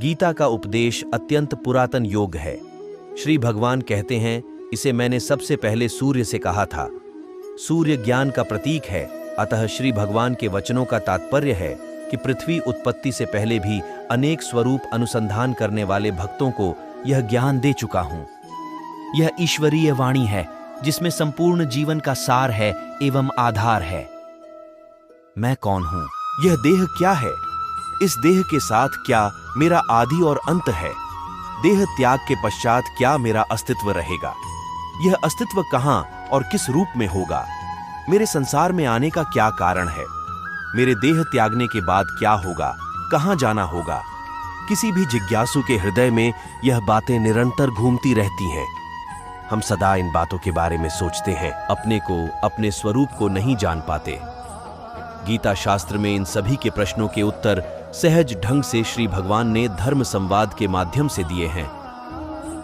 गीता का उपदेश अत्यंत पुरातन योग है। श्री भगवान कहते हैं, इसे मैंने सबसे पहले सूर्य से कहा था। सूर्य ज्ञान का प्रतीक है, अतः श्री भगवान के वचनों का तात्पर्य है कि पृथ्वी उत्पत्ति से पहले भी अनेक स्वरूप अनुसंधान करने वाले भक्तों को यह ज्ञान दे चुका हूं। यह ईश्वरीय वाणी है जिसमें संपूर्ण जीवन का सार है एवं आधार है। मैं कौन हूं? यह देह क्या है? इस देह के साथ क्या मेरा आदि और अंत है? देह त्याग के पश्चात क्या मेरा अस्तित्व रहेगा? यह अस्तित्व कहां और किस रूप में होगा? मेरे संसार में आने का क्या कारण है? मेरे देह त्यागने के बाद क्या होगा? कहां जाना होगा? किसी भी जिज्ञासु के हृदय में यह बातें निरंतर घूमती रहती हैं। हम सदा इन बातों के बारे में सोचते हैं, अपने को, अपने स्वरूप को नहीं जान पाते। गीता शास्त्र में इन सभी के प्रश्नों के उत्तर सहज ढंग से श्री भगवान ने धर्म संवाद के माध्यम से दिए हैं।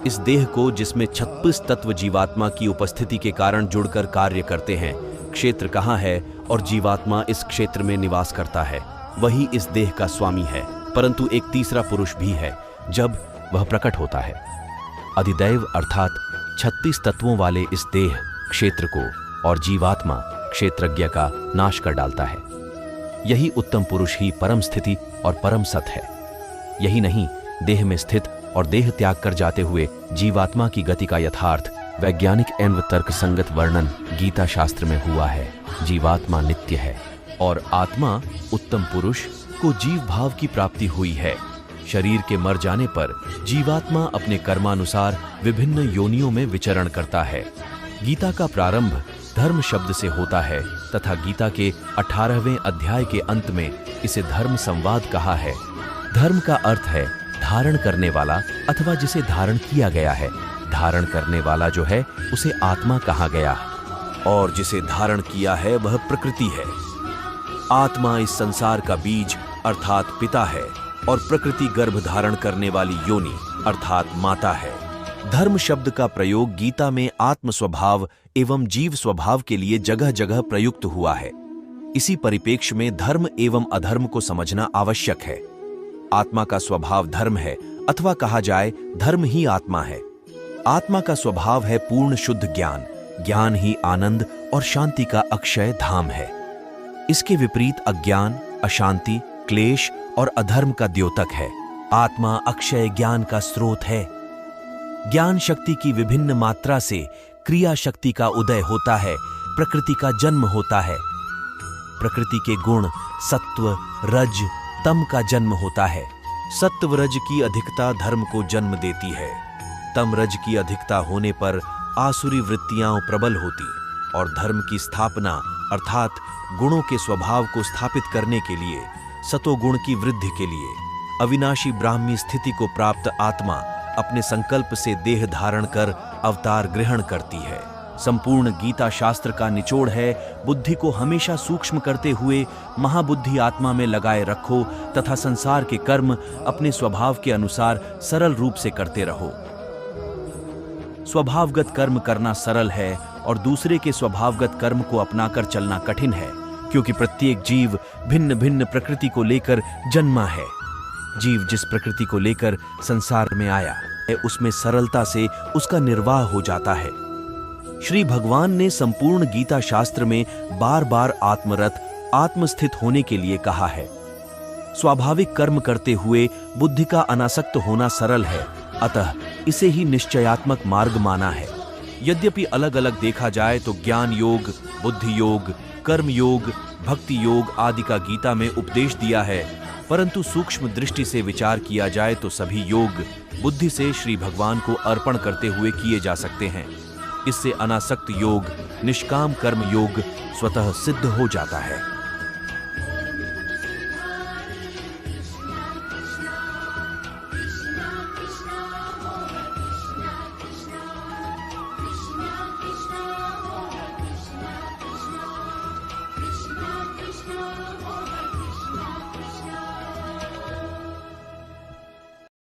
इस देह को, जिसमें 36 तत्व जीवात्मा की उपस्थिति के कारण जुड़कर कार्य करते हैं, क्षेत्र कहाँ है और जीवात्मा इस क्षेत्र में निवास करता है, वही इस देह का स्वामी है। परंतु एक तीसरा पुरुष भी है जब वह प्रकट होता है। अधिदैव अर्थात 36 तत्वों वाले इस देह, क्षेत्र को और जीवात्मा, क्षेत्रज्ञ का नाश कर डालता है। यही उत्तम पुरुष ही परम स्थिति और परम सत है। यही नहीं, देह में स्थित और देह त्याग कर जाते हुए जीवात्मा की गति का यथार्थ वैज्ञानिक एवं तर्क संगत वर्णन गीता शास्त्र में हुआ है। जीवात्मा नित्य है और आत्मा, उत्तम पुरुष को जीव भाव की प्राप्ति हुई है। शरीर के मर जाने पर जीवात्मा अपने कर्मानुसार विभिन्न योनियों में विचरण करता है। गीता का प्रारंभ धर्म शब्द से होता है तथा गीता के 18वें अध्याय के अंत में इसे धर्म संवाद कहा है। धर्म का अर्थ है धारण करने वाला अथवा जिसे धारण किया गया है। धारण करने वाला जो है उसे आत्मा कहा गया और जिसे धारण किया है वह प्रकृति है। आत्मा इस संसार का बीज अर्थात पिता है और प्रकृति गर्भ धारण करने वाली योनि अर्थात माता है। धर्म शब्द का प्रयोग गीता में आत्म स्वभाव एवं जीव स्वभाव के लिए जगह जगह प्रयुक्त हुआ है। इसी परिप्रेक्ष्य में धर्म एवं अधर्म को समझना आवश्यक है। आत्मा का स्वभाव धर्म है अथवा कहा जाए धर्म ही आत्मा है। आत्मा का स्वभाव है पूर्ण शुद्ध ज्ञान। ज्ञान ही आनंद और शांति का अक्षय धाम है। इसके विपरीत अज्ञान, अशांति, क्लेश और अधर्म का द्योतक है। आत्मा अक्षय ज्ञान का स्रोत है। ज्ञान शक्ति की विभिन्न मात्रा से क्रिया शक्ति का उदय होता है, प्रकृति का जन्म होता है। प्रकृति के गुण सत्व, रज, तम का जन्म होता है। सत्व रज की अधिकता धर्म को जन्म देती है। तम रज की अधिकता होने पर आसुरी वृत्तियां प्रबल होती और धर्म की स्थापना अर्थात गुणों के स्वभाव को स्थापित करने के लिए, सतोगुण की वृद्धि के लिए अविनाशी ब्राह्मी स्थिति को प्राप्त आत्मा अपने संकल्प से देह धारण कर अवतार ग्रहण करती है। संपूर्ण गीता शास्त्र का निचोड़ है, बुद्धि को हमेशा सूक्ष्म करते हुए महाबुद्धि आत्मा में लगाए रखो तथा संसार के कर्म अपने स्वभाव के अनुसार सरल रूप से करते रहो। स्वभावगत कर्म करना सरल है और दूसरे के स्वभावगत कर्म को अपनाकर चलना कठिन है, क्योंकि प्रत्येक जीव भिन्न भिन्न प्रकृति को लेकर जन्मा है। जीव जिस प्रकृति को लेकर संसार में आया है उसमें सरलता से उसका निर्वाह हो जाता है। श्री भगवान ने संपूर्ण गीता शास्त्र में बार बार आत्मरत, आत्मस्थित होने के लिए कहा है। स्वाभाविक कर्म करते हुए बुद्धि का अनासक्त होना सरल है, अतः इसे ही निश्चयात्मक मार्ग माना है। यद्यपि अलग अलग देखा जाए तो ज्ञान योग, बुद्धि योग, कर्म योग, भक्ति योग आदि का गीता में उपदेश दिया है, परंतु सूक्ष्म दृष्टि से विचार किया जाए तो सभी योग बुद्धि से श्री भगवान को अर्पण करते हुए किए जा सकते हैं। इससे अनासक्त योग, निष्काम कर्म योग स्वतः सिद्ध हो जाता है।